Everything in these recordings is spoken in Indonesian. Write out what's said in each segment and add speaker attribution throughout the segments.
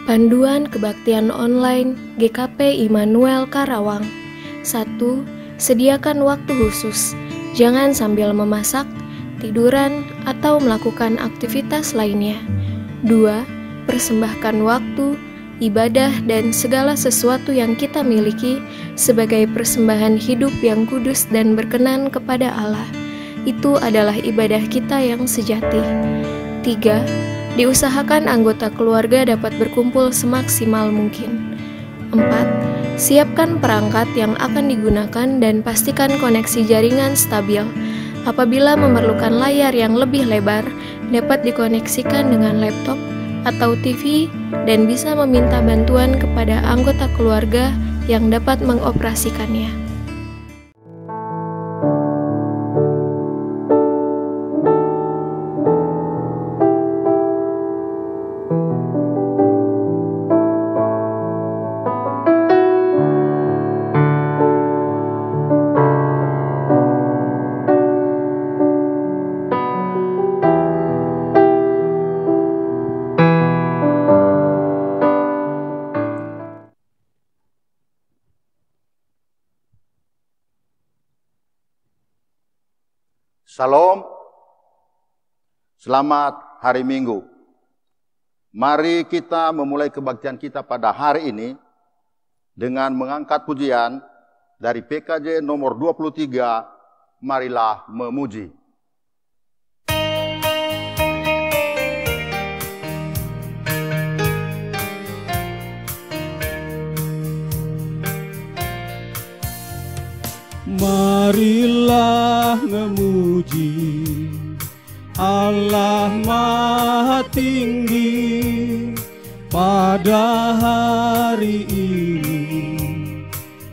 Speaker 1: Panduan Kebaktian Online GKP Immanuel Karawang. 1. Sediakan waktu khusus. Jangan sambil memasak, tiduran, atau melakukan aktivitas lainnya. 2. Persembahkan waktu, ibadah, dan segala sesuatu yang kita miliki sebagai persembahan hidup yang kudus dan berkenan kepada Allah. Itu adalah ibadah kita yang sejati. 3. Diusahakan anggota keluarga dapat berkumpul semaksimal mungkin. 4. Siapkan perangkat yang akan digunakan dan pastikan koneksi jaringan stabil. Apabila memerlukan layar yang lebih lebar, dapat dikoneksikan dengan laptop atau TV dan bisa meminta bantuan kepada anggota keluarga yang dapat mengoperasikannya.
Speaker 2: Shalom, selamat hari Minggu. Mari kita memulai kebaktian kita pada hari ini dengan mengangkat pujian dari PKJ nomor 23, Marilah Memuji.
Speaker 3: Marilah memuji Allah Maha Tinggi pada hari ini,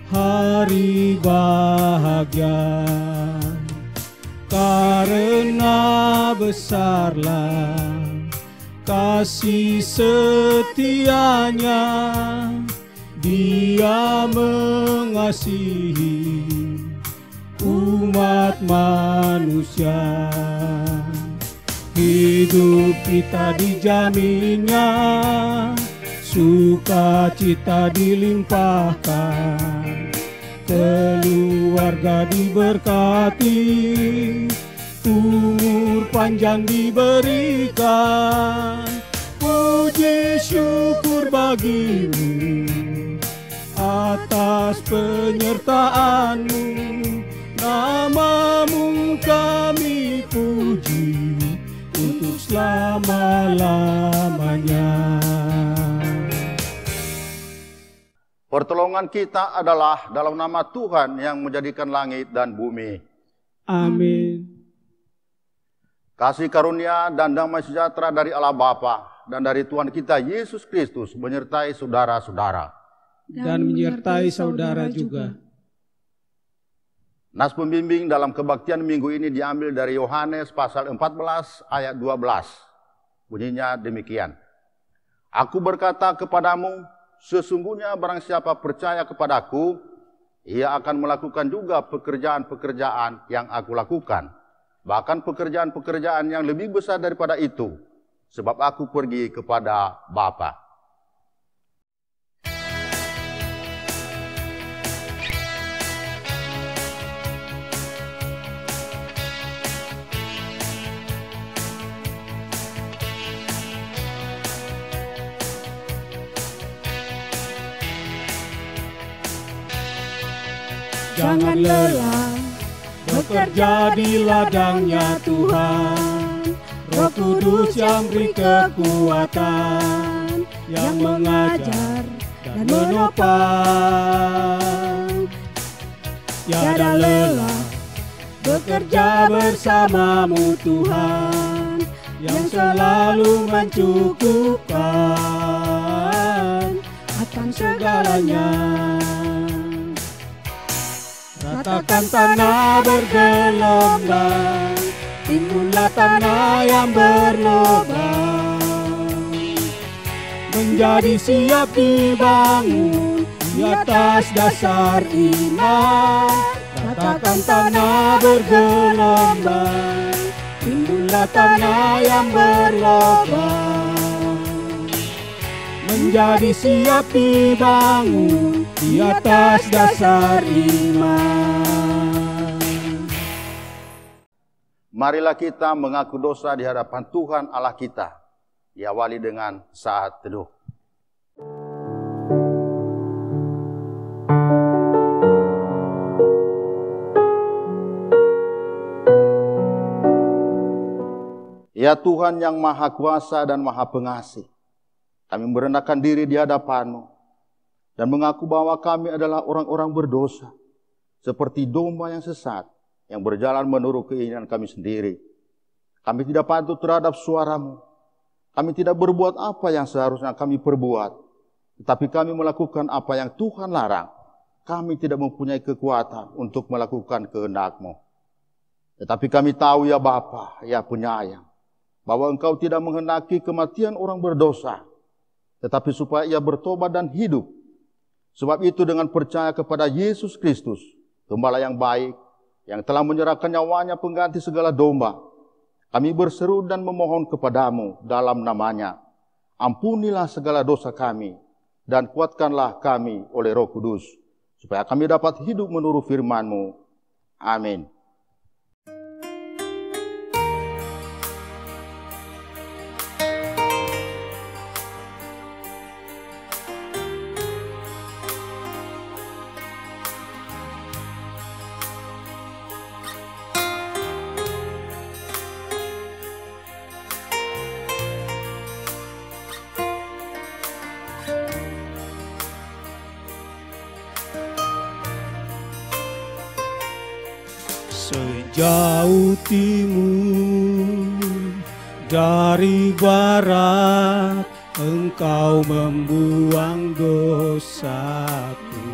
Speaker 3: hari bahagia, karena besarlah kasih setianya, Dia mengasihi umat manusia. Hidup kita dijaminnya, sukacita dilimpahkan, keluarga diberkati, umur panjang diberikan. Puji syukur bagimu atas penyertaan-Mu, nama-Mu kami puji untuk selama-lamanya.
Speaker 2: Pertolongan kita adalah dalam nama Tuhan yang menjadikan langit dan bumi.
Speaker 3: Amin.
Speaker 2: Kasih karunia dan damai sejahtera dari Allah Bapa dan dari Tuhan kita Yesus Kristus menyertai saudara-saudara.
Speaker 3: Dan menyertai saudara juga.
Speaker 2: Nas pembimbing dalam kebaktian minggu ini diambil dari Yohanes pasal 14 ayat 12. Bunyinya demikian. Aku berkata kepadamu, sesungguhnya barang siapa percaya kepadaku, ia akan melakukan juga pekerjaan-pekerjaan yang aku lakukan. Bahkan pekerjaan-pekerjaan yang lebih besar daripada itu, sebab aku pergi kepada Bapa.
Speaker 3: Jangan lelah bekerja di ladangnya Tuhan, Roh Kudus yang beri kekuatan, yang mengajar dan menopang. Tiada lelah bekerja bersamamu Tuhan, yang selalu mencukupkan akan segalanya. Ratakan tanah bergelombang, timbunlah tanah yang berlubang, menjadi siap dibangun di atas dasar iman. Ratakan tanah bergelombang, timbunlah tanah yang berlubang, menjadi siap dibangun di atas dasar iman.
Speaker 2: Marilah kita mengaku dosa di hadapan Tuhan Allah kita. Diawali dengan saat teduh. Ya Tuhan yang Maha Kuasa dan Maha Pengasih, kami merendahkan diri di hadapan-Mu dan mengaku bahwa kami adalah orang-orang berdosa, seperti domba yang sesat, yang berjalan menurut keinginan kami sendiri. Kami tidak patuh terhadap suara-Mu. Kami tidak berbuat apa yang seharusnya kami perbuat, tetapi kami melakukan apa yang Tuhan larang. Kami tidak mempunyai kekuatan untuk melakukan kehendak-Mu. Tetapi kami tahu ya Bapa, ya Penyayang, bahwa Engkau tidak menghendaki kematian orang berdosa, tetapi supaya ia bertobat dan hidup. Sebab itu dengan percaya kepada Yesus Kristus, Gembala yang baik, yang telah menyerahkan nyawanya pengganti segala domba, kami berseru dan memohon kepadamu dalam namanya, ampunilah segala dosa kami, dan kuatkanlah kami oleh Roh Kudus, supaya kami dapat hidup menurut firman-Mu. Amin.
Speaker 3: Sejauh timur dari barat, Engkau membuang dosaku.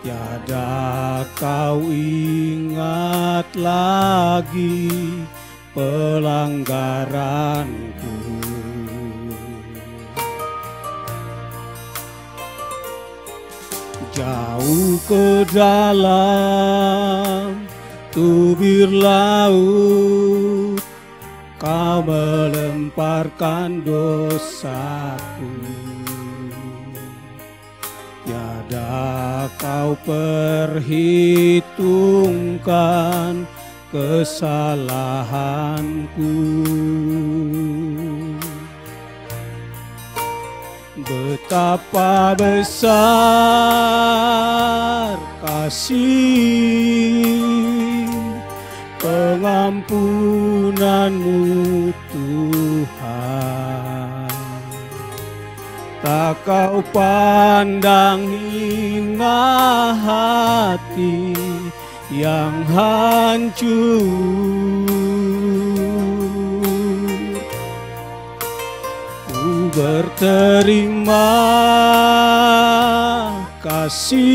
Speaker 3: Tiada kau ingat lagi pelanggaranku. Jauh ke dalam tubir laut, Kau melemparkan dosaku. Tiada Kau perhitungkan kesalahanku. Betapa besar kasih pengampunan-Mu Tuhan. Tak Kau pandang hina hati yang hancur. Berterima kasih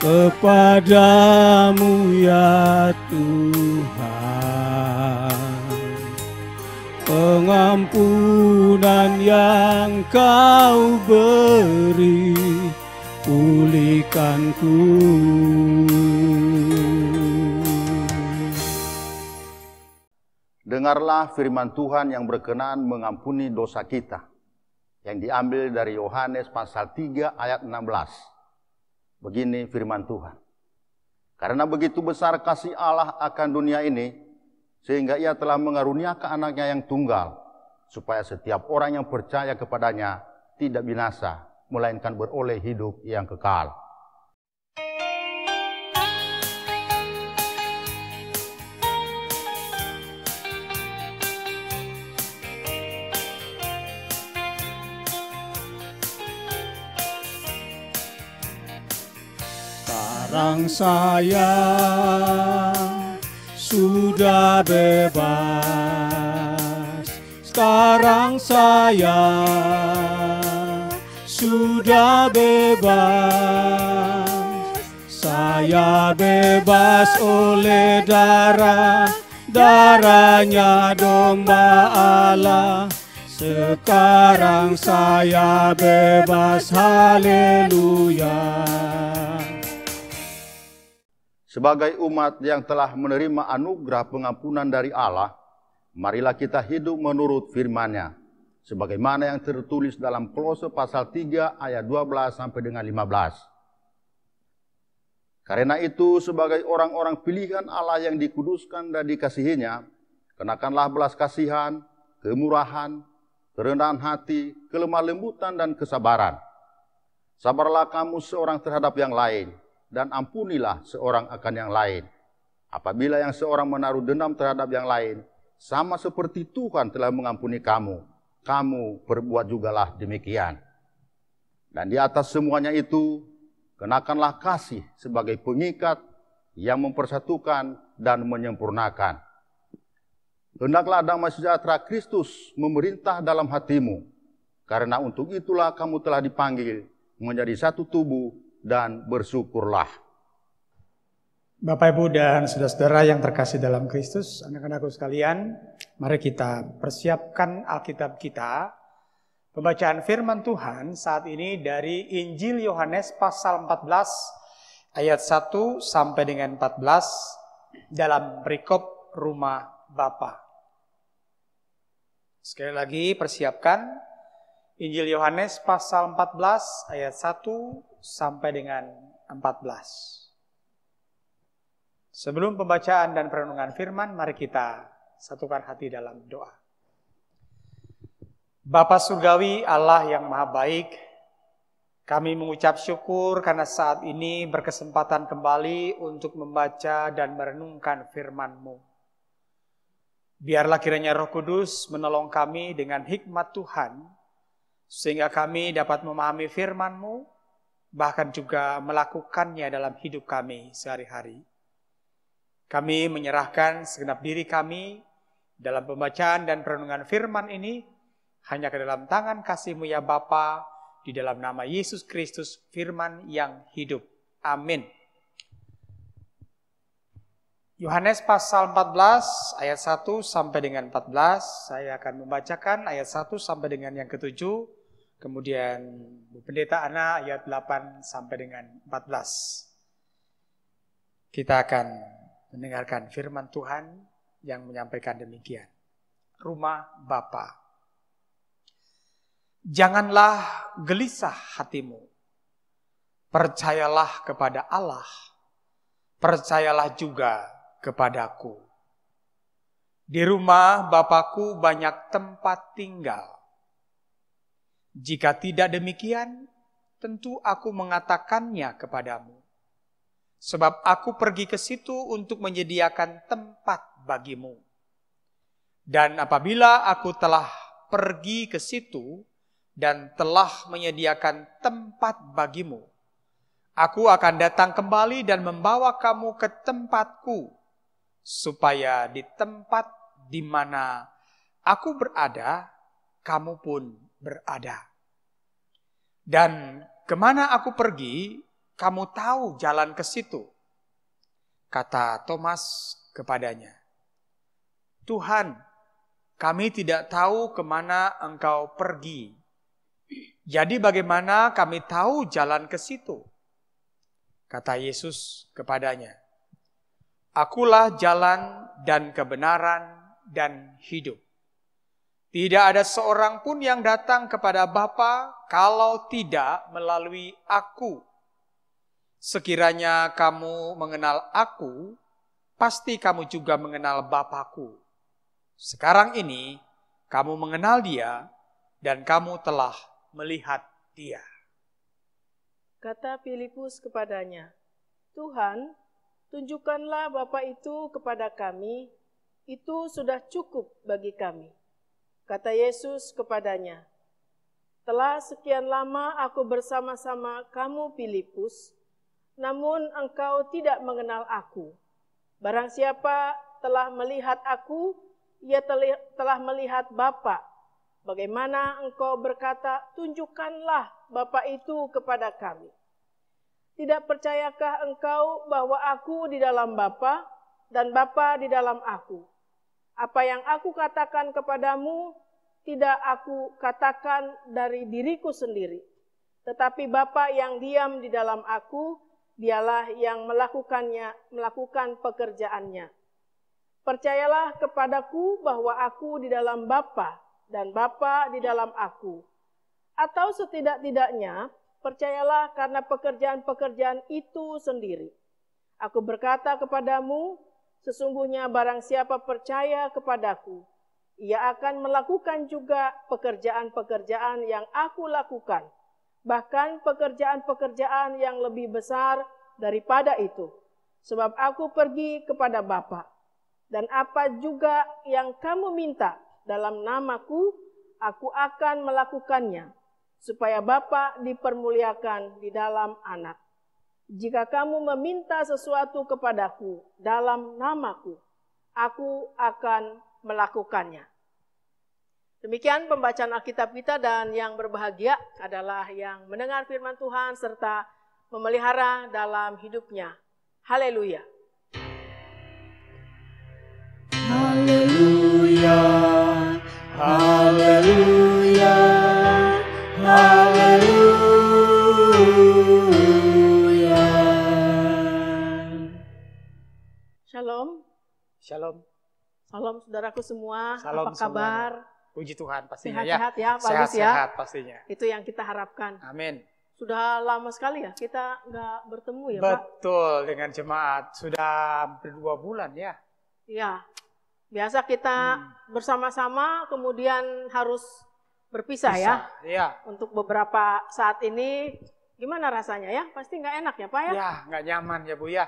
Speaker 3: kepadamu ya Tuhan. Pengampunan yang Kau beri, pulihkanku.
Speaker 2: Dengarlah firman Tuhan yang berkenan mengampuni dosa kita, yang diambil dari Yohanes pasal 3 ayat 16. Begini firman Tuhan. Karena begitu besar kasih Allah akan dunia ini, sehingga Ia telah mengaruniakan anaknya yang tunggal, supaya setiap orang yang percaya kepadanya tidak binasa, melainkan beroleh hidup yang kekal.
Speaker 3: Sekarang saya sudah bebas. Sekarang saya sudah bebas. Saya bebas oleh darahnya domba Allah. Sekarang saya bebas, haleluya.
Speaker 2: Sebagai umat yang telah menerima anugerah pengampunan dari Allah, marilah kita hidup menurut firman-Nya, sebagaimana yang tertulis dalam Kolose pasal 3 ayat 12 sampai dengan 15. Karena itu, sebagai orang-orang pilihan Allah yang dikuduskan dan dikasihinya, kenakanlah belas kasihan, kemurahan, kerendahan hati, kelemah lembutan, dan kesabaran. Sabarlah kamu seorang terhadap yang lain, dan ampunilah seorang akan yang lain. Apabila yang seorang menaruh dendam terhadap yang lain, sama seperti Tuhan telah mengampuni kamu, kamu perbuat jugalah demikian. Dan di atas semuanya itu, kenakanlah kasih sebagai pengikat yang mempersatukan dan menyempurnakan. Hendaklah damai sejahtera Kristus memerintah dalam hatimu, karena untuk itulah kamu telah dipanggil menjadi satu tubuh, dan bersyukurlah.
Speaker 4: Bapak, Ibu, dan saudara-saudara yang terkasih dalam Kristus, anak-anakku sekalian, mari kita persiapkan Alkitab kita. Pembacaan firman Tuhan saat ini dari Injil Yohanes pasal 14 ayat 1 sampai dengan 14 dalam perikop rumah Bapa. Sekali lagi persiapkan Injil Yohanes pasal 14 ayat 1 sampai dengan 14. Sebelum pembacaan dan perenungan firman, mari kita satukan hati dalam doa. Bapa Surgawi, Allah yang Maha Baik, kami mengucap syukur karena saat ini berkesempatan kembali untuk membaca dan merenungkan firman-Mu. Biarlah kiranya Roh Kudus menolong kami dengan hikmat Tuhan, sehingga kami dapat memahami firman-Mu, bahkan juga melakukannya dalam hidup kami sehari-hari. Kami menyerahkan segenap diri kami dalam pembacaan dan perenungan firman ini hanya ke dalam tangan kasih-Mu ya Bapa, di dalam nama Yesus Kristus, firman yang hidup. Amin. Yohanes pasal 14 ayat 1 sampai dengan 14, saya akan membacakan ayat 1 sampai dengan yang ke-7, kemudian Bu Pendeta Ana ayat 8 sampai dengan 14. Kita akan mendengarkan firman Tuhan yang menyampaikan demikian. Rumah Bapa. Janganlah gelisah hatimu. Percayalah kepada Allah. Percayalah juga kepadaku. Di rumah Bapakku banyak tempat tinggal. Jika tidak demikian, tentu aku mengatakannya kepadamu. Sebab aku pergi ke situ untuk menyediakan tempat bagimu. Dan apabila aku telah pergi ke situ dan telah menyediakan tempat bagimu, aku akan datang kembali dan membawa kamu ke tempatku, supaya di tempat di mana aku berada, kamu pun berada. Dan kemana aku pergi, kamu tahu jalan ke situ. Kata Thomas kepadanya, Tuhan, kami tidak tahu kemana Engkau pergi. Jadi bagaimana kami tahu jalan ke situ? Kata Yesus kepadanya, Akulah jalan dan kebenaran dan hidup. Tidak ada seorang pun yang datang kepada Bapa kalau tidak melalui aku. Sekiranya kamu mengenal aku, pasti kamu juga mengenal Bapakku. Sekarang ini kamu mengenal Dia dan kamu telah melihat Dia.
Speaker 5: Kata Filipus kepadanya, Tuhan, tunjukkanlah Bapa itu kepada kami, itu sudah cukup bagi kami. Kata Yesus kepadanya, telah sekian lama aku bersama-sama kamu Filipus, namun engkau tidak mengenal aku. Barang siapa telah melihat aku, ia telah melihat Bapa. Bagaimana engkau berkata, tunjukkanlah Bapa itu kepada kami. Tidak percayakah engkau bahwa aku di dalam Bapa dan Bapa di dalam aku? Apa yang aku katakan kepadamu, tidak aku katakan dari diriku sendiri. Tetapi Bapa yang diam di dalam aku, Dialah yang melakukan pekerjaannya. Percayalah kepadaku bahwa aku di dalam Bapa dan Bapa di dalam aku. Atau setidak-tidaknya, percayalah karena pekerjaan-pekerjaan itu sendiri. Aku berkata kepadamu, sesungguhnya barang siapa percaya kepadaku, ia akan melakukan juga pekerjaan-pekerjaan yang aku lakukan. Bahkan pekerjaan-pekerjaan yang lebih besar daripada itu. Sebab aku pergi kepada Bapa. Dan apa juga yang kamu minta dalam namaku, aku akan melakukannya, supaya Bapa dipermuliakan di dalam Anak. Jika kamu meminta sesuatu kepadaku dalam namaku, aku akan melakukannya. Demikian pembacaan Alkitab kita, dan yang berbahagia adalah yang mendengar firman Tuhan serta memelihara dalam hidupnya. Haleluya.
Speaker 3: Haleluya, haleluya, haleluya.
Speaker 5: Shalom.
Speaker 4: Shalom.
Speaker 5: Salam saudaraku semua.
Speaker 4: Salam
Speaker 5: apa kabar?
Speaker 4: semuanya. Puji Tuhan pastinya
Speaker 5: Sehat-sehat ya, bagus ya.
Speaker 4: Sehat-sehat pastinya.
Speaker 5: Itu yang kita harapkan.
Speaker 4: Amin.
Speaker 5: Sudah lama sekali ya kita nggak bertemu ya, Pak?
Speaker 4: Betul, dengan jemaat. Sudah hampir 2 bulan ya.
Speaker 5: Iya. Biasa kita bersama-sama kemudian harus berpisah ya.
Speaker 4: Iya.
Speaker 5: Untuk beberapa saat ini gimana rasanya ya? Pasti nggak enak ya, Pak ya?
Speaker 4: Ya, nggak nyaman ya Bu ya.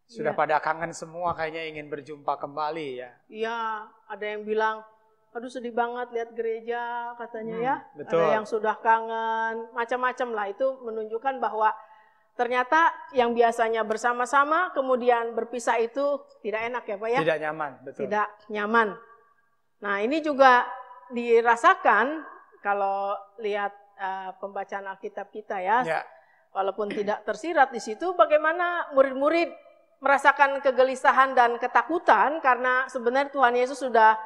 Speaker 4: Sudah
Speaker 5: Iya.
Speaker 4: pada kangen semua kayaknya ingin berjumpa kembali ya.
Speaker 5: Iya, ada yang bilang, aduh sedih banget lihat gereja katanya ya.
Speaker 4: Betul.
Speaker 5: Ada yang sudah kangen, macam-macam lah. Itu menunjukkan bahwa ternyata yang biasanya bersama-sama kemudian berpisah itu tidak enak ya Pak ya?
Speaker 4: Tidak nyaman, betul.
Speaker 5: Tidak nyaman. Nah ini juga dirasakan kalau lihat pembacaan Alkitab kita ya.
Speaker 4: Ya.
Speaker 5: Walaupun tidak tersirat di situ, bagaimana murid-murid merasakan kegelisahan dan ketakutan karena sebenarnya Tuhan Yesus sudah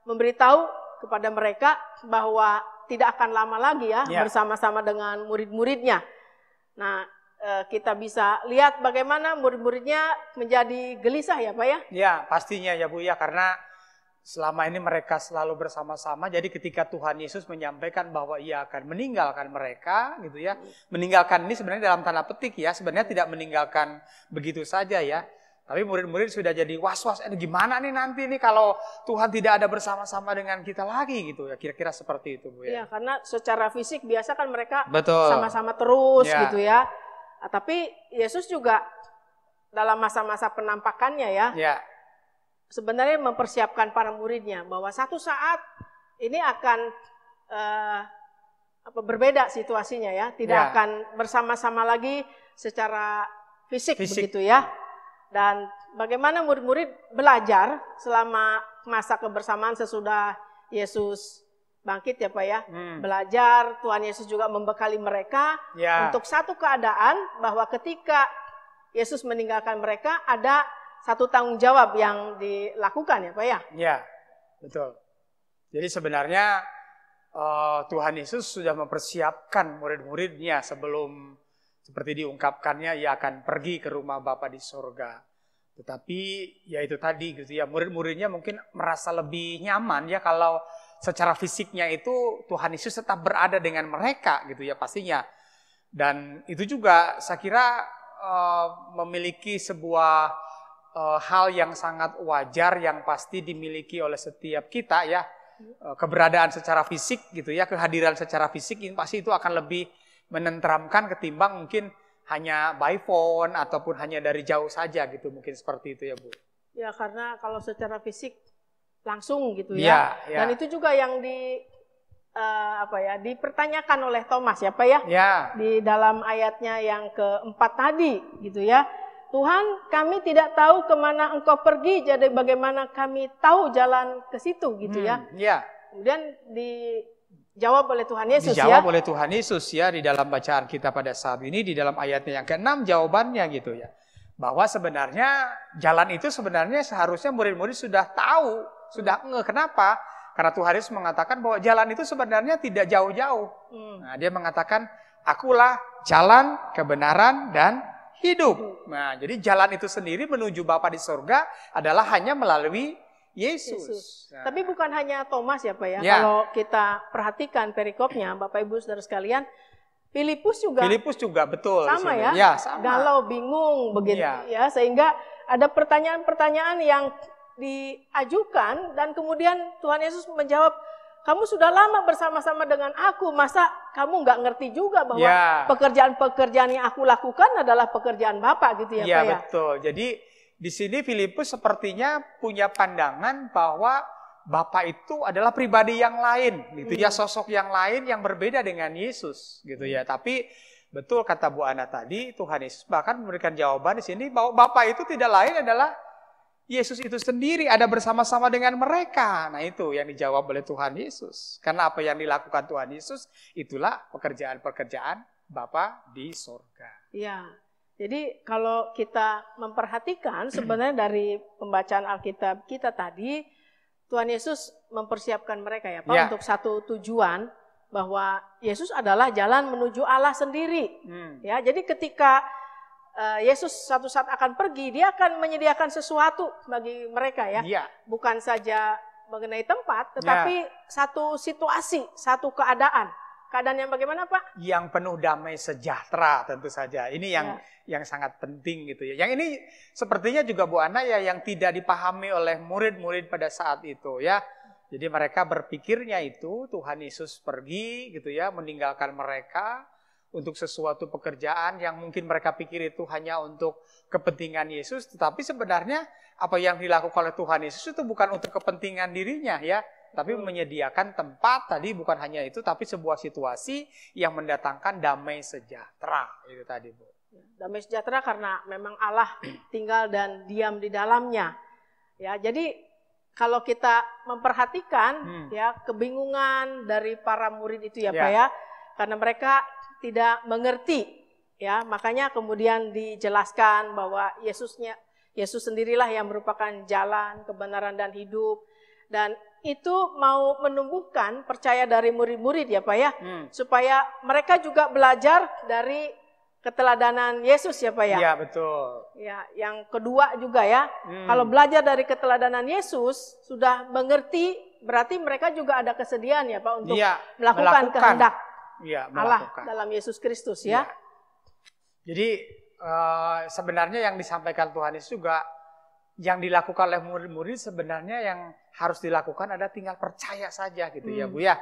Speaker 5: memberitahu kepada mereka bahwa tidak akan lama lagi ya bersama-sama dengan murid-muridnya. Nah, kita bisa lihat bagaimana murid-muridnya menjadi gelisah ya Pak ya?
Speaker 4: Ya, pastinya ya Bu ya, karena selama ini mereka selalu bersama-sama. Jadi ketika Tuhan Yesus menyampaikan bahwa Ia akan meninggalkan mereka gitu ya. Meninggalkan ini sebenarnya dalam tanda petik ya, sebenarnya tidak meninggalkan begitu saja ya. Tapi murid-murid sudah jadi was-was, gimana nih nanti nih kalau Tuhan tidak ada bersama-sama dengan kita lagi gitu ya. Kira-kira seperti itu Bu ya.
Speaker 5: Iya, karena secara fisik biasa kan mereka
Speaker 4: Betul.
Speaker 5: sama-sama terus
Speaker 4: Ya.
Speaker 5: gitu ya. Tapi Yesus juga dalam masa-masa penampakannya ya, sebenarnya mempersiapkan para muridnya bahwa satu saat ini akan berbeda situasinya ya, tidak akan bersama-sama lagi secara fisik begitu ya. Dan bagaimana murid-murid belajar selama masa kebersamaan sesudah Yesus bangkit ya Pak ya. Belajar, Tuhan Yesus juga membekali mereka untuk satu keadaan bahwa ketika Yesus meninggalkan mereka ada satu tanggung jawab yang dilakukan ya Pak ya.
Speaker 4: Ya, betul. Jadi sebenarnya Tuhan Yesus sudah mempersiapkan murid-muridnya sebelum seperti diungkapkannya Ia akan pergi ke rumah Bapa di sorga. Tetapi ya itu tadi gitu ya, murid-muridnya mungkin merasa lebih nyaman ya kalau secara fisiknya itu Tuhan Yesus tetap berada dengan mereka gitu ya pastinya. Dan itu juga saya kira memiliki sebuah hal yang sangat wajar yang pasti dimiliki oleh setiap kita ya. Keberadaan secara fisik gitu ya, kehadiran secara fisik ini pasti itu akan lebih menenteramkan ketimbang mungkin hanya by phone ataupun hanya dari jauh saja gitu, mungkin seperti itu ya Bu.
Speaker 5: Ya karena kalau secara fisik langsung gitu ya. Dan itu juga yang dipertanyakan oleh Thomas ya Pak ya. Di dalam ayatnya yang keempat tadi gitu ya. Tuhan, kami tidak tahu kemana Engkau pergi, jadi bagaimana kami tahu jalan ke situ gitu ya. Kemudian dijawab oleh Tuhan Yesus
Speaker 4: Dijawab oleh Tuhan Yesus ya di dalam bacaan kita pada saat ini, di dalam ayatnya yang ke-6 jawabannya gitu ya. Bahwa sebenarnya jalan itu sebenarnya seharusnya murid-murid sudah tahu, sudah kenapa? Karena Tuhan Yesus mengatakan bahwa jalan itu sebenarnya tidak jauh-jauh. Nah, dia mengatakan, akulah jalan, kebenaran, dan hidup. Nah, jadi jalan itu sendiri menuju Bapa di surga adalah hanya melalui Yesus. Nah.
Speaker 5: Tapi bukan hanya Thomas ya Pak ya.
Speaker 4: Ya.
Speaker 5: Kalau kita perhatikan perikopnya, Bapak Ibu Saudara sekalian, Filipus juga
Speaker 4: betul.
Speaker 5: sama
Speaker 4: di sini.
Speaker 5: ya,
Speaker 4: Ya, sama.
Speaker 5: galau, bingung begitu ya, sehingga ada pertanyaan-pertanyaan yang diajukan dan kemudian Tuhan Yesus menjawab, kamu sudah lama bersama-sama dengan aku, masa kamu nggak ngerti juga bahwa pekerjaan-pekerjaan yang aku lakukan adalah pekerjaan Bapa gitu ya Pak ya?
Speaker 4: Iya betul, jadi di sini Filipus sepertinya punya pandangan bahwa Bapa itu adalah pribadi yang lain, gitu ya, sosok yang lain yang berbeda dengan Yesus, gitu ya. Tapi betul kata Bu Ana tadi, Tuhan Yesus bahkan memberikan jawaban di sini bahwa Bapa itu tidak lain adalah Yesus itu sendiri, ada bersama-sama dengan mereka. Nah itu yang dijawab oleh Tuhan Yesus. Karena apa yang dilakukan Tuhan Yesus, itulah pekerjaan-pekerjaan Bapa di surga.
Speaker 5: Iya. Jadi kalau kita memperhatikan sebenarnya dari pembacaan Alkitab kita tadi, Tuhan Yesus mempersiapkan mereka ya Pak untuk satu tujuan, bahwa Yesus adalah jalan menuju Allah sendiri. Ya, jadi ketika Yesus satu saat akan pergi, dia akan menyediakan sesuatu bagi mereka ya. Bukan saja mengenai tempat, tetapi satu situasi, satu keadaan. Keadaan yang bagaimana Pak?
Speaker 4: Yang penuh damai sejahtera tentu saja. Ini yang sangat penting gitu ya. Yang ini sepertinya juga Bu Ana ya yang tidak dipahami oleh murid-murid pada saat itu ya. Jadi mereka berpikirnya itu Tuhan Yesus pergi gitu ya, meninggalkan mereka untuk sesuatu pekerjaan yang mungkin mereka pikir itu hanya untuk kepentingan Yesus. Tetapi sebenarnya apa yang dilakukan oleh Tuhan Yesus itu bukan untuk kepentingan dirinya ya. Tapi menyediakan tempat tadi bukan hanya itu, tapi sebuah situasi yang mendatangkan damai sejahtera. Itu tadi Bu.
Speaker 5: Damai sejahtera karena memang Allah tinggal dan diam di dalamnya. Ya, jadi kalau kita memperhatikan ya kebingungan dari para murid itu ya Pak ya, karena mereka tidak mengerti ya, makanya kemudian dijelaskan bahwa Yesus sendirilah yang merupakan jalan, kebenaran dan hidup. Dan itu mau menumbuhkan percaya dari murid-murid ya Pak ya, supaya mereka juga belajar dari keteladanan Yesus ya Pak ya.
Speaker 4: Iya betul.
Speaker 5: Ya, yang kedua juga ya, kalau belajar dari keteladanan Yesus sudah mengerti, berarti mereka juga ada kesediaan ya Pak untuk melakukan kehendak Allah dalam Yesus Kristus ya.
Speaker 4: Jadi sebenarnya yang disampaikan Tuhan Yesus juga yang dilakukan oleh murid-murid sebenarnya yang harus dilakukan ada tinggal percaya saja gitu ya Bu ya.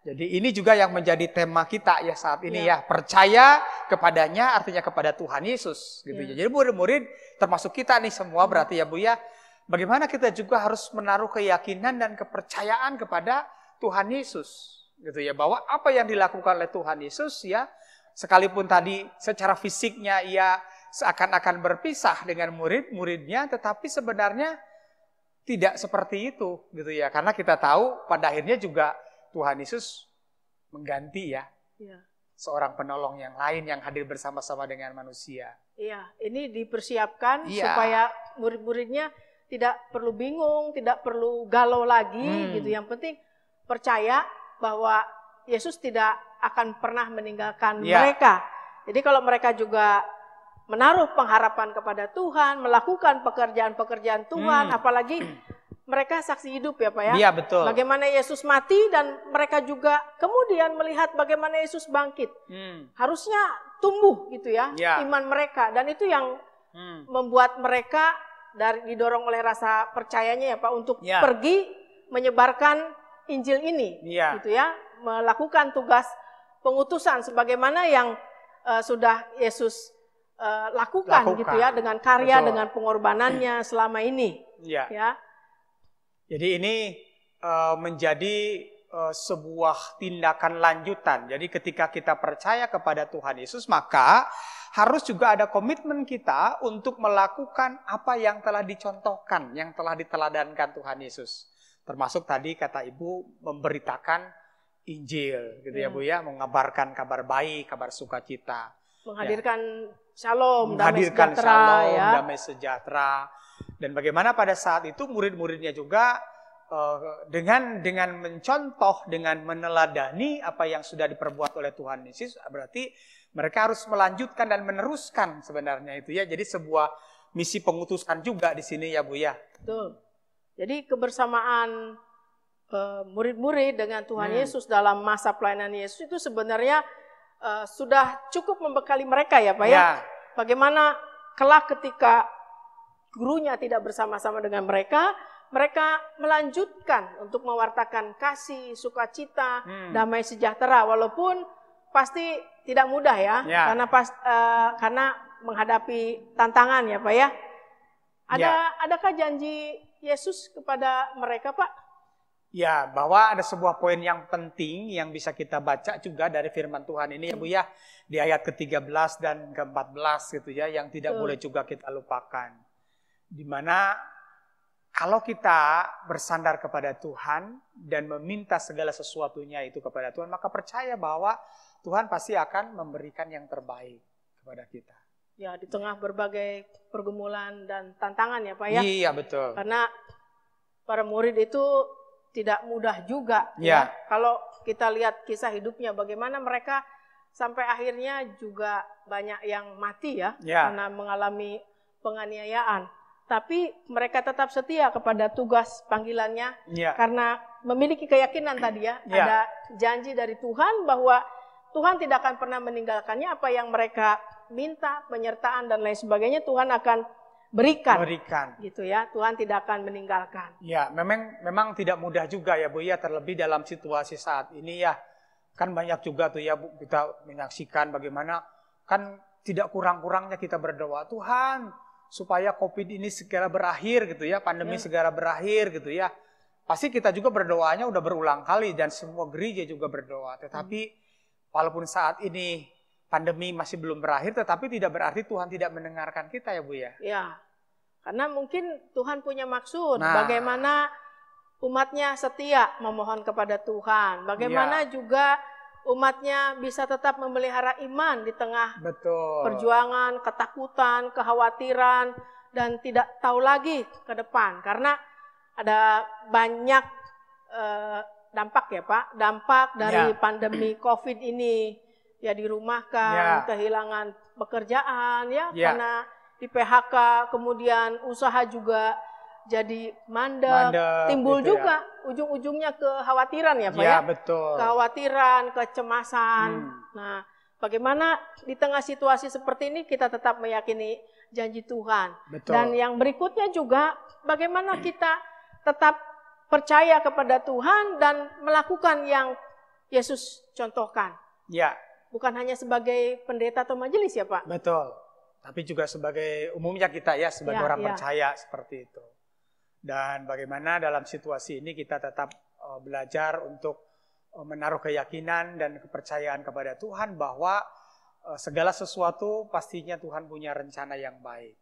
Speaker 4: Jadi ini juga yang menjadi tema kita ya saat ini ya. Percaya kepadanya artinya kepada Tuhan Yesus gitu ya. Jadi murid-murid termasuk kita nih semua berarti ya Bu ya. Bagaimana kita juga harus menaruh keyakinan dan kepercayaan kepada Tuhan Yesus gitu ya. Bahwa apa yang dilakukan oleh Tuhan Yesus ya, sekalipun tadi secara fisiknya ia seakan-akan berpisah dengan murid-muridnya, tetapi sebenarnya tidak seperti itu gitu ya. Karena kita tahu pada akhirnya juga Tuhan Yesus mengganti ya seorang penolong yang lain yang hadir bersama-sama dengan manusia.
Speaker 5: Iya, ini dipersiapkan supaya murid-muridnya tidak perlu bingung, tidak perlu galau lagi gitu. Yang penting percaya bahwa Yesus tidak akan pernah meninggalkan mereka. Jadi kalau mereka juga menaruh pengharapan kepada Tuhan, melakukan pekerjaan-pekerjaan Tuhan, apalagi mereka saksi hidup ya Pak ya.
Speaker 4: Iya betul.
Speaker 5: Bagaimana Yesus mati dan mereka juga kemudian melihat bagaimana Yesus bangkit. Harusnya tumbuh gitu ya iman mereka, dan itu yang membuat mereka didorong oleh rasa percayanya ya Pak untuk pergi menyebarkan Injil ini gitu ya, melakukan tugas pengutusan sebagaimana yang sudah Yesus lakukan gitu ya, dengan karya, dengan pengorbanannya selama ini. Ya.
Speaker 4: Jadi ini menjadi sebuah tindakan lanjutan. Jadi ketika kita percaya kepada Tuhan Yesus, maka harus juga ada komitmen kita untuk melakukan apa yang telah dicontohkan, yang telah diteladankan Tuhan Yesus. Termasuk tadi kata Ibu memberitakan Injil gitu ya Bu ya, mengabarkan kabar baik, kabar sukacita.
Speaker 5: Menghadirkan shalom,
Speaker 4: damai sejahtera. Dan bagaimana pada saat itu murid-muridnya juga dengan mencontoh, dengan meneladani apa yang sudah diperbuat oleh Tuhan Yesus, berarti mereka harus melanjutkan dan meneruskan sebenarnya itu ya. Jadi sebuah misi pengutusan juga di sini ya Bu ya.
Speaker 5: Betul. Jadi kebersamaan murid-murid dengan Tuhan Yesus dalam masa pelayanan Yesus itu sebenarnya sudah cukup membekali mereka ya Pak ya. Bagaimana kelak ketika gurunya tidak bersama-sama dengan mereka, mereka melanjutkan untuk mewartakan kasih, sukacita, damai sejahtera, walaupun pasti tidak mudah ya, karena menghadapi tantangan ya Pak ya. Adakah janji Yesus kepada mereka Pak?
Speaker 4: Ya, bahwa ada sebuah poin yang penting yang bisa kita baca juga dari firman Tuhan ini ya Bu ya, di ayat ke-13 dan ke-14 gitu ya, yang tidak boleh juga kita lupakan. Di mana kalau kita bersandar kepada Tuhan dan meminta segala sesuatunya itu kepada Tuhan, maka percaya bahwa Tuhan pasti akan memberikan yang terbaik kepada kita.
Speaker 5: Ya, di tengah berbagai pergumulan dan tantangan ya Pak ya.
Speaker 4: Iya, betul.
Speaker 5: Karena para murid itu tidak mudah juga ya. Kalau kita lihat kisah hidupnya, bagaimana mereka sampai akhirnya juga banyak yang mati ya, karena mengalami penganiayaan. Tapi mereka tetap setia kepada tugas panggilannya karena memiliki keyakinan tadi ya, ada janji dari Tuhan bahwa Tuhan tidak akan pernah meninggalkannya. Apa yang mereka minta, penyertaan dan lain sebagainya, Tuhan akan berikan gitu ya. Tuhan tidak akan meninggalkan.
Speaker 4: Ya, memang tidak mudah juga ya Bu ya, terlebih dalam situasi saat ini ya. Kan banyak juga tuh ya Bu, kita menyaksikan bagaimana kan tidak kurang-kurangnya kita berdoa, Tuhan supaya Covid ini segera berakhir gitu ya, pandemi segera berakhir gitu ya. Pasti kita juga berdoanya udah berulang kali dan semua gereja juga berdoa. Tetapi walaupun saat ini pandemi masih belum berakhir, tetapi tidak berarti Tuhan tidak mendengarkan kita ya Bu ya.
Speaker 5: Ya, karena mungkin Tuhan punya maksud bagaimana umatnya setia memohon kepada Tuhan. Bagaimana juga umatnya bisa tetap memelihara iman di tengah perjuangan, ketakutan, kekhawatiran, dan tidak tahu lagi ke depan. Karena ada banyak dampak ya Pak, dampak dari pandemi COVID ini. Ya dirumahkan, kehilangan pekerjaan ya, karena di PHK, kemudian usaha juga jadi mandek, timbul gitu juga ujung-ujungnya kekhawatiran ya Pak ya.
Speaker 4: Betul.
Speaker 5: Kekhawatiran, kecemasan. Nah, bagaimana di tengah situasi seperti ini kita tetap meyakini janji Tuhan. Betul. Dan yang berikutnya juga bagaimana kita tetap percaya kepada Tuhan dan melakukan yang Yesus contohkan.
Speaker 4: Ya.
Speaker 5: Bukan hanya sebagai pendeta atau majelis ya Pak?
Speaker 4: Betul. Tapi juga sebagai umumnya kita ya, sebagai orang percaya seperti itu. Dan bagaimana dalam situasi ini kita tetap belajar untuk menaruh keyakinan dan kepercayaan kepada Tuhan bahwa segala sesuatu pastinya Tuhan punya rencana yang baik.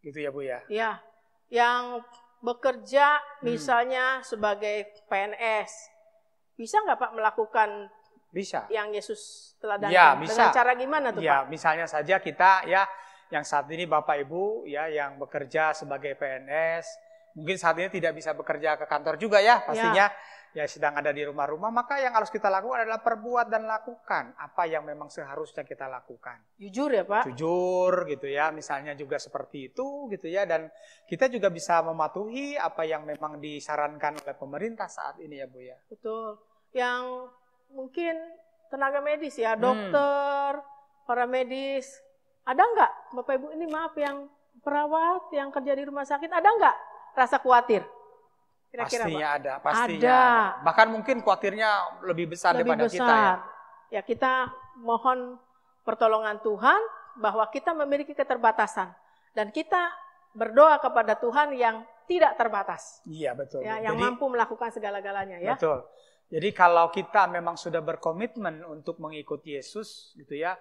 Speaker 4: Gitu ya Bu ya? Iya.
Speaker 5: Yang bekerja misalnya sebagai PNS, bisa nggak Pak melakukan yang Yesus teladankan?
Speaker 4: Bisa.
Speaker 5: Dengan cara gimana tuh Pak?
Speaker 4: Misalnya saja kita ya, yang saat ini Bapak Ibu ya yang bekerja sebagai PNS, mungkin saat ini tidak bisa bekerja ke kantor juga ya, pastinya ya sedang ada di rumah-rumah, maka yang harus kita lakukan adalah perbuat dan lakukan apa yang memang seharusnya kita lakukan.
Speaker 5: Jujur ya Pak?
Speaker 4: Jujur gitu ya, misalnya juga seperti itu gitu ya, dan kita juga bisa mematuhi apa yang memang disarankan oleh pemerintah saat ini ya Bu ya.
Speaker 5: Betul. Yang mungkin tenaga medis ya, dokter, para medis, ada nggak Bapak Ibu ini maaf yang perawat yang kerja di rumah sakit, ada nggak rasa khawatir? Kira-kira
Speaker 4: pastinya
Speaker 5: Pak?
Speaker 4: Ada, pastinya
Speaker 5: ada.
Speaker 4: Bahkan mungkin khawatirnya lebih besar daripada kita ya.
Speaker 5: Ya kita mohon pertolongan Tuhan bahwa kita memiliki keterbatasan dan kita berdoa kepada Tuhan yang tidak terbatas.
Speaker 4: Iya betul.
Speaker 5: Ya, yang mampu melakukan segala-galanya ya.
Speaker 4: Betul. Jadi kalau kita memang sudah berkomitmen untuk mengikuti Yesus gitu ya,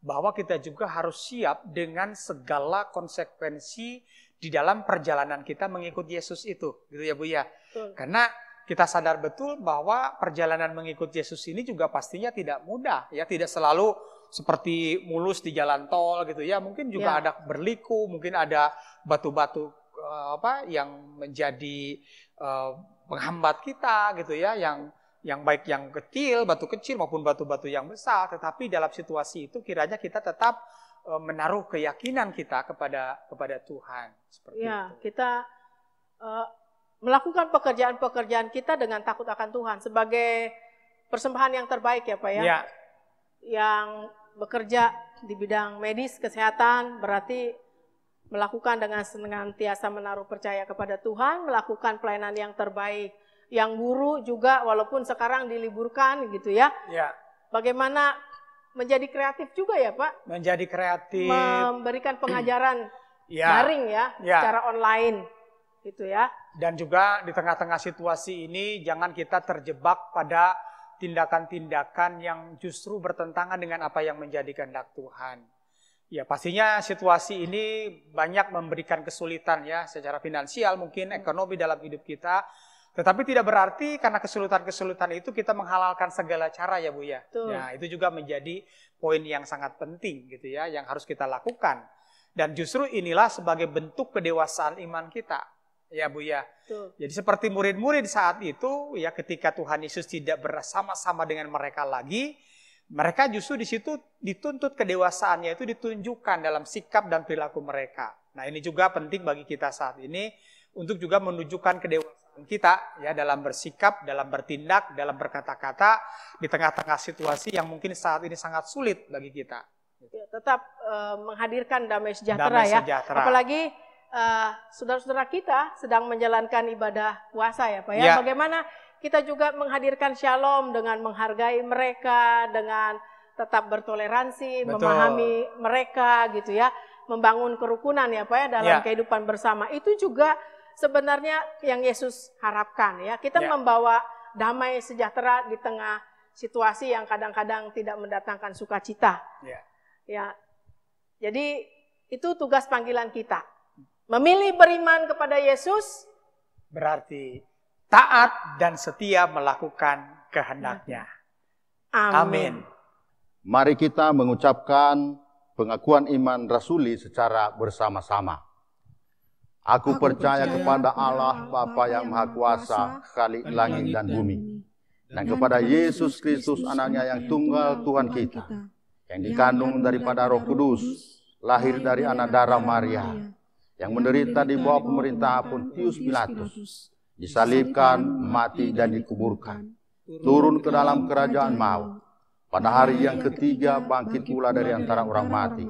Speaker 4: bahwa kita juga harus siap dengan segala konsekuensi di dalam perjalanan kita mengikuti Yesus itu, gitu ya Bu ya. Betul. Karena kita sadar betul bahwa perjalanan mengikuti Yesus ini juga pastinya tidak mudah ya, tidak selalu seperti mulus di jalan tol gitu ya. Mungkin juga ada berliku, mungkin ada batu-batu yang menjadi penghambat kita gitu ya, yang baik yang kecil, batu kecil maupun batu-batu yang besar, tetapi dalam situasi itu kiranya kita tetap menaruh keyakinan kita kepada Tuhan seperti itu.
Speaker 5: Kita melakukan pekerjaan-pekerjaan kita dengan takut akan Tuhan sebagai persembahan yang terbaik ya Pak ya.
Speaker 4: Ya.
Speaker 5: Yang bekerja di bidang medis kesehatan berarti melakukan dengan senantiasa menaruh percaya kepada Tuhan, melakukan pelayanan yang terbaik. Yang guru juga walaupun sekarang diliburkan gitu ya.
Speaker 4: Ya.
Speaker 5: Bagaimana menjadi kreatif juga ya Pak?
Speaker 4: Menjadi kreatif.
Speaker 5: Memberikan pengajaran daring ya, secara online gitu ya.
Speaker 4: Dan juga di tengah-tengah situasi ini jangan kita terjebak pada tindakan-tindakan yang justru bertentangan dengan apa yang menjadi kehendak Tuhan. Ya pastinya situasi ini banyak memberikan kesulitan ya secara finansial mungkin ekonomi dalam hidup kita. Tetapi tidak berarti karena kesulitan-kesulitan itu kita menghalalkan segala cara ya Bu ya. Nah itu juga menjadi poin yang sangat penting gitu ya yang harus kita lakukan. Dan justru inilah sebagai bentuk kedewasaan iman kita ya Bu ya. Jadi seperti murid-murid saat itu ya ketika Tuhan Yesus tidak bersama-sama dengan mereka lagi. Mereka justru di situ dituntut kedewasaannya itu ditunjukkan dalam sikap dan perilaku mereka. Nah ini juga penting bagi kita saat ini untuk juga menunjukkan kedewasaan kita ya dalam bersikap, dalam bertindak, dalam berkata-kata di tengah-tengah situasi yang mungkin saat ini sangat sulit bagi kita.
Speaker 5: Ya, tetap menghadirkan damai sejahtera ya. Apalagi saudara-saudara kita sedang menjalankan ibadah puasa ya Pak ya. Bagaimana kita juga menghadirkan shalom dengan menghargai mereka, dengan tetap bertoleransi, memahami mereka gitu ya, membangun kerukunan ya Pak ya dalam kehidupan bersama. Itu juga sebenarnya yang Yesus harapkan ya. Kita membawa damai sejahtera di tengah situasi yang kadang-kadang tidak mendatangkan sukacita. Ya. Jadi itu tugas panggilan kita. Memilih beriman kepada Yesus
Speaker 4: berarti taat dan setia melakukan kehendak-Nya. Amin.
Speaker 2: Mari kita mengucapkan pengakuan iman rasuli secara bersama-sama. Aku percaya kepada Allah Bapa yang Maha Kuasa, Khalik langit dan bumi, dan kepada Yesus Kristus anaknya yang tunggal Tuhan kita, yang dikandung daripada Roh Kudus, lahir dari anak darah Maria, yang menderita di bawah pemerintahan Pontius Pilatus, disalibkan, mati dan dikuburkan, turun ke dalam kerajaan maut, pada hari yang ketiga bangkit pula dari antara orang mati,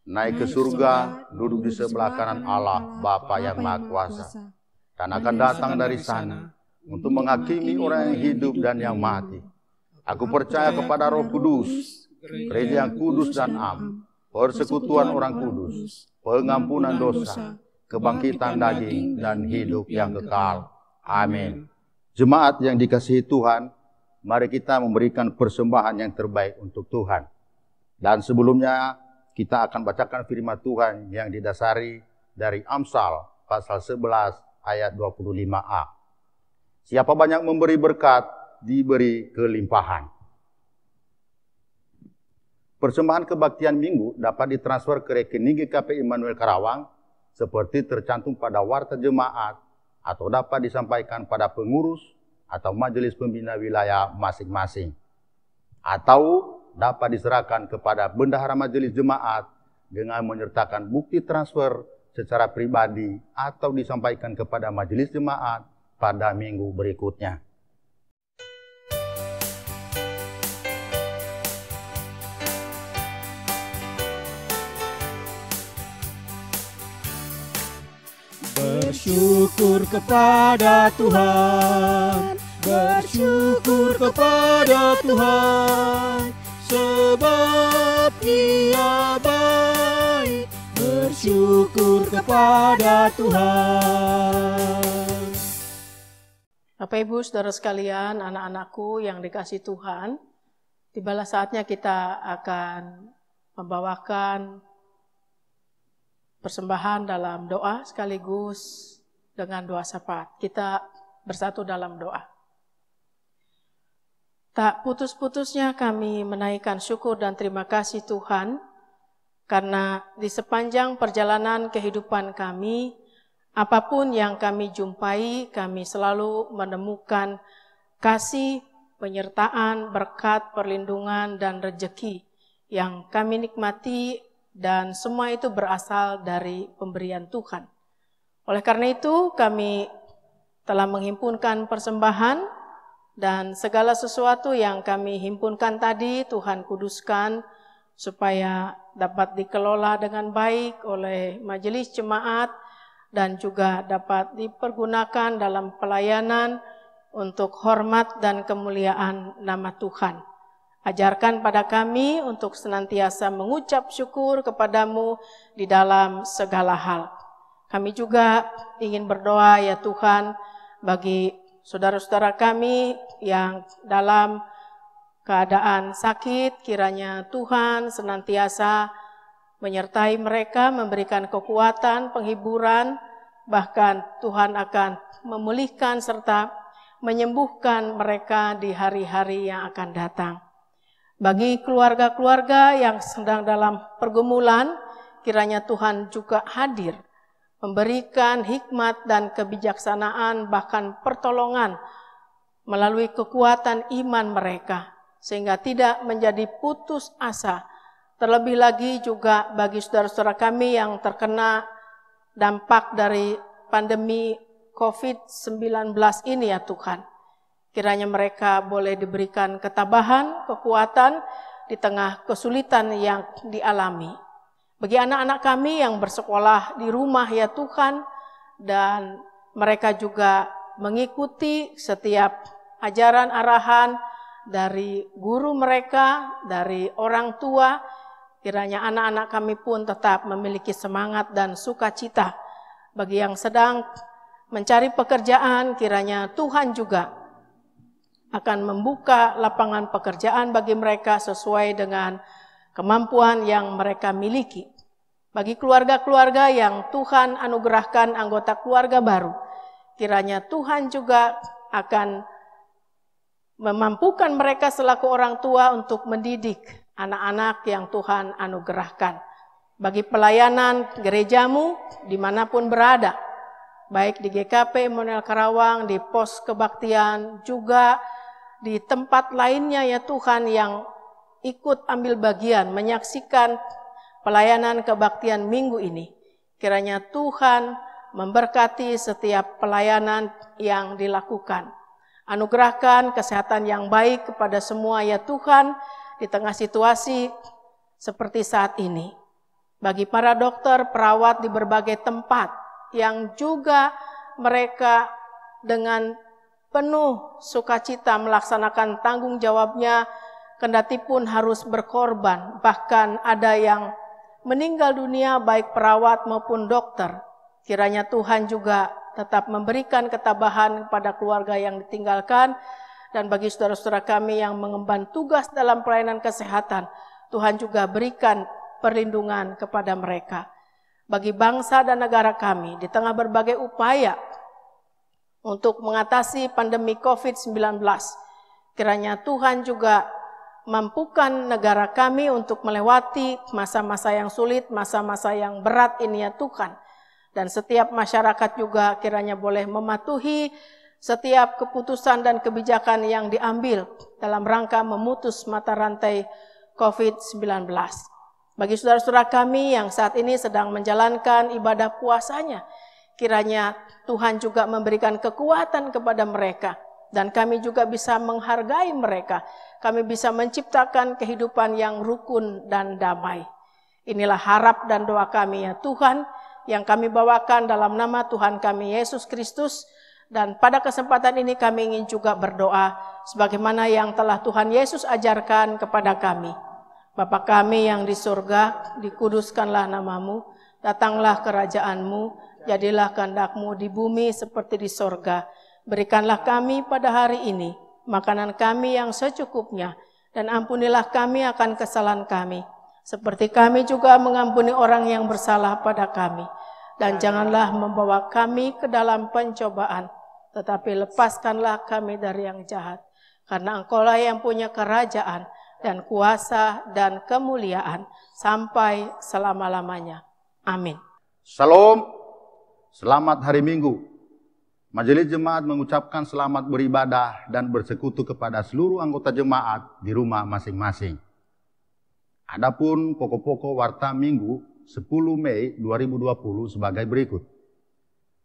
Speaker 2: naik ke surga, duduk di sebelah kanan Allah Bapa yang Maha Kuasa, dan akan datang dari sana untuk menghakimi orang yang hidup dan yang mati. Aku percaya kepada Roh Kudus, Gereja yang kudus dan am, persekutuan orang kudus, pengampunan dosa, kebangkitan daging dan hidup yang kekal. Amin. Jemaat yang dikasihi Tuhan, mari kita memberikan persembahan yang terbaik untuk Tuhan. Dan sebelumnya kita akan bacakan firman Tuhan yang didasari dari Amsal pasal 11 ayat 25a. Siapa banyak memberi berkat, diberi kelimpahan. Persembahan kebaktian minggu dapat ditransfer ke rekening GKP Immanuel Karawang seperti tercantum pada warta jemaat, atau dapat disampaikan pada pengurus atau majelis pembina wilayah masing-masing, atau dapat diserahkan kepada bendahara majelis jemaat dengan menyertakan bukti transfer secara pribadi atau disampaikan kepada majelis jemaat pada minggu berikutnya.
Speaker 3: Bersyukur kepada Tuhan, bersyukur kepada Tuhan, sebab Ia baik. Bersyukur kepada Tuhan.
Speaker 5: Bapak Ibu Saudara sekalian, anak-anakku yang dikasihi Tuhan, tibalah saatnya kita akan membawakan persembahan dalam doa sekaligus dengan doa syafaat. Kita bersatu dalam doa. Tak putus-putusnya kami menaikkan syukur dan terima kasih Tuhan, karena di sepanjang perjalanan kehidupan kami, Apapun yang kami jumpai, kami selalu menemukan kasih, penyertaan, berkat, perlindungan, dan rejeki yang kami nikmati, dan semua itu berasal dari pemberian Tuhan. Oleh karena itu, kami telah menghimpunkan persembahan, dan segala sesuatu yang kami himpunkan tadi, Tuhan kuduskan supaya dapat dikelola dengan baik oleh majelis jemaat, dan juga dapat dipergunakan dalam pelayanan untuk hormat dan kemuliaan nama Tuhan. Ajarkan pada kami untuk senantiasa mengucap syukur kepadamu di dalam segala hal. Kami juga ingin berdoa ya Tuhan bagi saudara-saudara kami yang dalam keadaan sakit, kiranya Tuhan senantiasa menyertai mereka, memberikan kekuatan, penghiburan, bahkan Tuhan akan memulihkan serta menyembuhkan mereka di hari-hari yang akan datang. Bagi keluarga-keluarga yang sedang dalam pergumulan, kiranya Tuhan juga hadir, memberikan hikmat dan kebijaksanaan, bahkan pertolongan melalui kekuatan iman mereka, sehingga tidak menjadi putus asa. Terlebih lagi juga bagi saudara-saudara kami yang terkena dampak dari pandemi COVID-19 ini ya Tuhan. Kiranya mereka boleh diberikan ketabahan, kekuatan di tengah kesulitan yang dialami. Bagi anak-anak kami yang bersekolah di rumah ya Tuhan, dan mereka juga mengikuti setiap ajaran arahan dari guru mereka, dari orang tua, kiranya anak-anak kami pun tetap memiliki semangat dan sukacita. Bagi yang sedang mencari pekerjaan, kiranya Tuhan juga akan membuka lapangan pekerjaan bagi mereka sesuai dengan kemampuan yang mereka miliki. Bagi keluarga-keluarga yang Tuhan anugerahkan anggota keluarga baru, kiranya Tuhan juga akan memampukan mereka selaku orang tua untuk mendidik anak-anak yang Tuhan anugerahkan. Bagi pelayanan gerejamu dimanapun berada, baik di GKP Immanuel Karawang, di pos kebaktian, juga di tempat lainnya ya Tuhan yang ikut ambil bagian menyaksikan pelayanan kebaktian minggu ini. Kiranya Tuhan memberkati setiap pelayanan yang dilakukan. Anugerahkan kesehatan yang baik kepada semua ya Tuhan di tengah situasi seperti saat ini. Bagi para dokter, perawat di berbagai tempat yang juga mereka dengan penuh sukacita melaksanakan tanggung jawabnya, kendati pun harus berkorban. Bahkan ada yang meninggal dunia baik perawat maupun dokter. Kiranya Tuhan juga tetap memberikan ketabahan kepada keluarga yang ditinggalkan, dan bagi saudara-saudara kami yang mengemban tugas dalam pelayanan kesehatan, Tuhan juga berikan perlindungan kepada mereka. Bagi bangsa dan negara kami di tengah berbagai upaya untuk mengatasi pandemi COVID-19, kiranya Tuhan juga mampukan negara kami untuk melewati masa-masa yang sulit, masa-masa yang berat ini ya Tuhan. Dan setiap masyarakat juga kiranya boleh mematuhi setiap keputusan dan kebijakan yang diambil dalam rangka memutus mata rantai COVID-19. Bagi saudara-saudara kami yang saat ini sedang menjalankan ibadah puasanya, kiranya Tuhan juga memberikan kekuatan kepada mereka, dan kami juga bisa menghargai mereka. Kami bisa menciptakan kehidupan yang rukun dan damai. Inilah harap dan doa kami ya Tuhan, yang kami bawakan dalam nama Tuhan kami Yesus Kristus. Dan pada kesempatan ini kami ingin juga berdoa sebagaimana yang telah Tuhan Yesus ajarkan kepada kami. Bapa kami yang di surga, dikuduskanlah namamu, datanglah kerajaanmu, jadilah kehendak-Mu di bumi seperti di surga. Berikanlah kami pada hari ini makanan kami yang secukupnya, dan ampunilah kami akan kesalahan kami, seperti kami juga mengampuni orang yang bersalah pada kami. Dan janganlah membawa kami ke dalam pencobaan, tetapi lepaskanlah kami dari yang jahat. Karena Engkaulah yang punya kerajaan dan kuasa dan kemuliaan sampai selama-lamanya. Amin.
Speaker 2: Shalom. Selamat hari Minggu. Majelis Jemaat mengucapkan selamat beribadah dan bersekutu kepada seluruh anggota jemaat di rumah masing-masing. Adapun pokok-pokok warta Minggu 10 Mei 2020 sebagai berikut.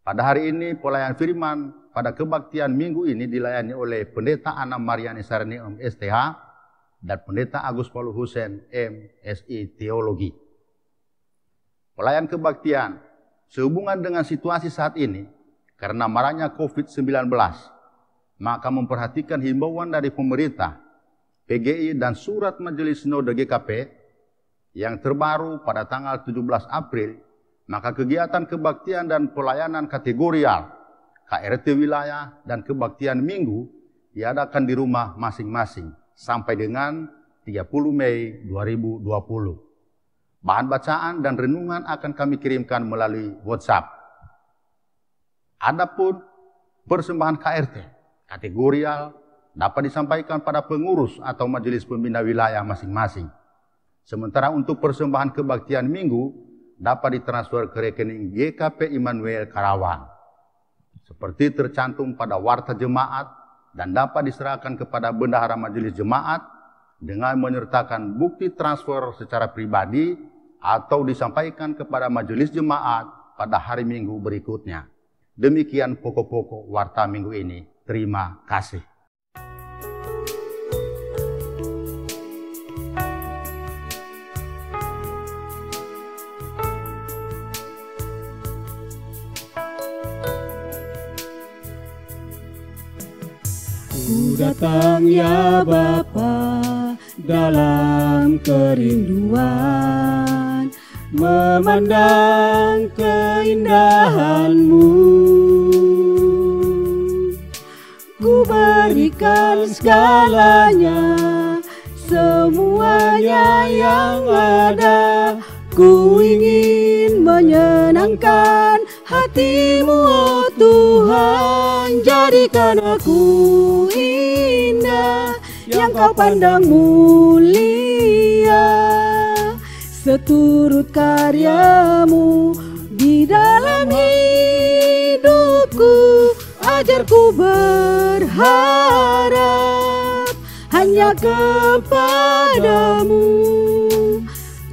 Speaker 2: Pada hari ini pelayan firman pada kebaktian Minggu ini dilayani oleh Pendeta Anna Mariani Sarni MSTH dan Pendeta Agus Paulus Hussein MSI Teologi. Pelayan kebaktian sehubungan dengan situasi saat ini, karena maraknya COVID-19, maka memperhatikan himbauan dari pemerintah, PGI dan surat Majelis Sinode GKP yang terbaru pada tanggal 17 April, maka kegiatan kebaktian dan pelayanan kategorial, KRT wilayah dan kebaktian Minggu diadakan di rumah masing-masing sampai dengan 30 Mei 2020. Bahan bacaan dan renungan akan kami kirimkan melalui WhatsApp. Adapun persembahan KRT kategorial dapat disampaikan pada pengurus atau majelis pembina wilayah masing-masing. Sementara untuk persembahan kebaktian Minggu dapat ditransfer ke rekening GKP Immanuel Karawang. Seperti tercantum pada warta jemaat dan dapat diserahkan kepada bendahara majelis jemaat dengan menyertakan bukti transfer secara pribadi atau disampaikan kepada majelis jemaat pada hari Minggu berikutnya. Demikian pokok-pokok warta Minggu ini. Terima kasih.
Speaker 3: Ku datang ya Bapa dalam kerinduan, memandang keindahan-Mu. Ku berikan segalanya, semuanya yang ada. Ku ingin menyenangkan hati-Mu, oh Tuhan. Jadikan aku indah yang Kau pandang mulia, seturut karya-Mu di dalam hidupku. Ajarku berharap hanya kepada-Mu,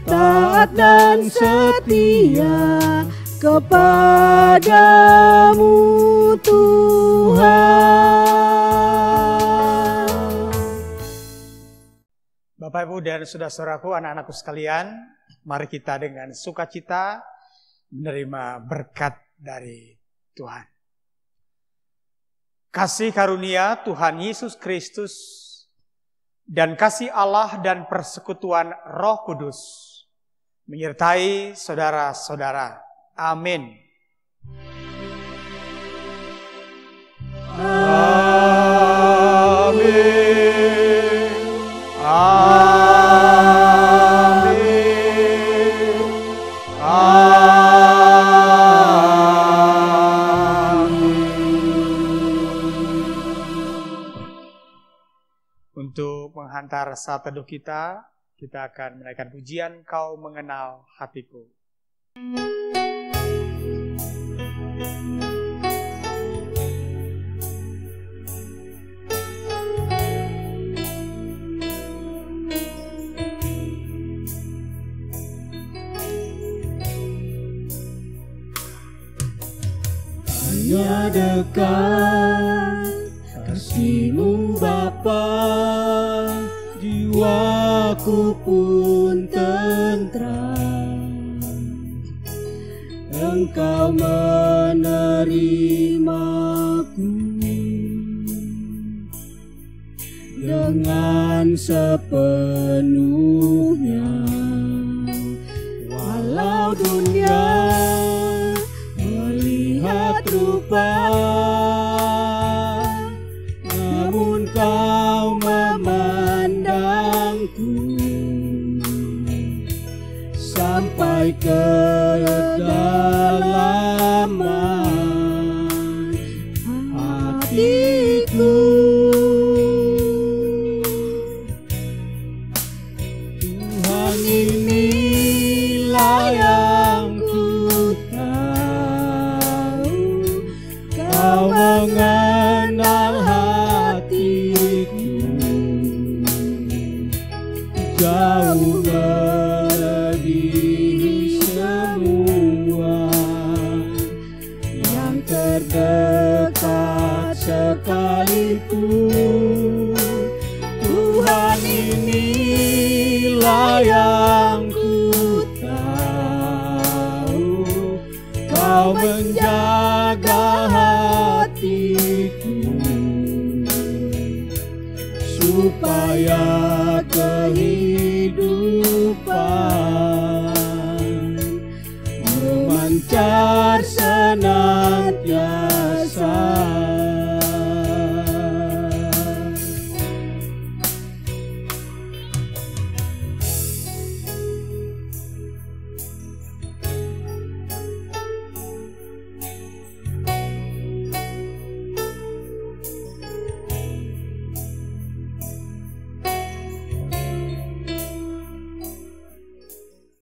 Speaker 3: taat dan setia kepada-Mu Tuhan.
Speaker 4: Bapak, Ibu, dan saudara-saudaraku, anak-anakku sekalian, mari kita dengan sukacita menerima berkat dari Tuhan. Kasih karunia Tuhan Yesus Kristus dan kasih Allah dan persekutuan Roh Kudus menyertai saudara-saudara. Amin.
Speaker 3: Amin. Amin.
Speaker 4: Untuk menghantar saat teduh kita akan menaikkan pujian Kau Mengenal Hatiku.
Speaker 3: Hanya dekat kasih-Mu Bapa, jiwaku pun tentram. Engkau menerimaku dengan sepenuhnya. Walau dunia melihat rupa, namun Kau memandangku sampai ke kedalaman hatiku. Tuhan, inilah yang ku tahu, jauh melebihi semua. Yang terdekat sekalipun, Tuhan inilah yang ku tahu. Kau menjaga hatiku supaya kehidupan memancar senantiasa